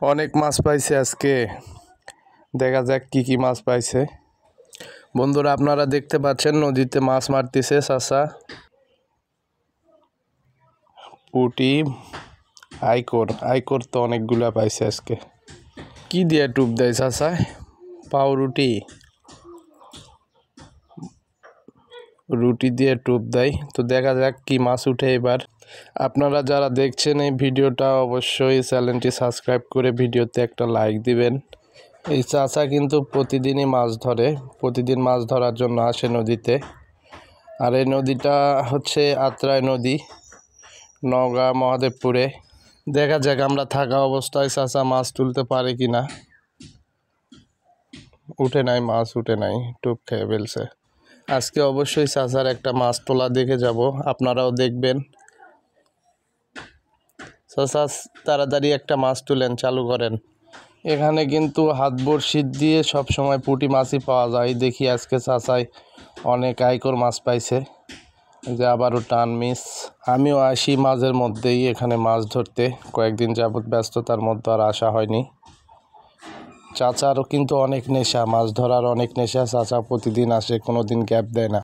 অনেক মাছ পাইছে আজকে, দেখা যাক কি কি মাছ পাইছে। বন্ধুরা আপনারা দেখতে পাচ্ছেন নদীতে মাছ মারতেছে চাচা। পুঁটি, আইকর তো অনেকগুলা পাইছে আজকে। কি দিয়ে টুপ দেয় চাচা? পাউরুটি, রুটি দিয়ে টুপ দেয়। তো দেখা যাক কি মাছ উঠে এবার। আপনারা যারা দেখছেন এই ভিডিওটা অবশ্যই চ্যানেলটি সাবস্ক্রাইব করে ভিডিওতে একটা লাইক দিবেন। এই চাচা কিন্তু প্রতিদিনই মাছ ধরে, প্রতিদিন মাছ ধরার জন্য আসে নদীতে। আর এই নদীটা হচ্ছে আত্রাই নদী, নওগাঁ মহাদেবপুরে। দেখা যাক আমরা থাকা অবস্থায় চাচা মাছ তুলতে পারে কিনা। উঠে নাই, মাছ উঠে নাই, টুপ খেয়ে ফেলছে। আজকে অবশ্যই চাচার একটা মাছ তোলা দেখে যাব, আপনারাও দেখবেন। চাচা তাড়াতাড়ি একটা মাছ তুলেন, চালু করেন। এখানে কিন্তু হাত বড়শি দিয়ে সবসময় পুঁটি মাছই পাওয়া যায়। দেখি আজকে চাচাই অনেক আইকর মাছ পাইছে, যে আবারও টান মিস। আমিও আসি মাঝের মধ্যেই এখানে মাছ ধরতে, কয়েকদিন যাবৎ ব্যস্ততার মধ্যে আর আসা হয়নি। চাচারও কিন্তু অনেক নেশা, মাছ ধরার অনেক নেশা। চাচা প্রতিদিন আসে, কোনো দিন গ্যাপ দেয় না।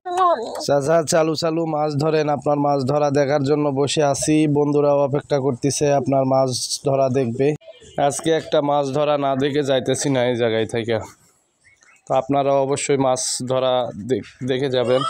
চাচা চালু মাছ ধরেন। আপনার মাছ ধরা দেখার জন্য বসে আছি, বন্ধুরাও অপেক্ষা করতেছে আপনার মাছ ধরা দেখবে। আজকে একটা মাছ ধরা না দেখে যাইতেছি না এই জায়গায় থেকে। তো আপনারা অবশ্যই মাছ ধরা দেখে যাবেন।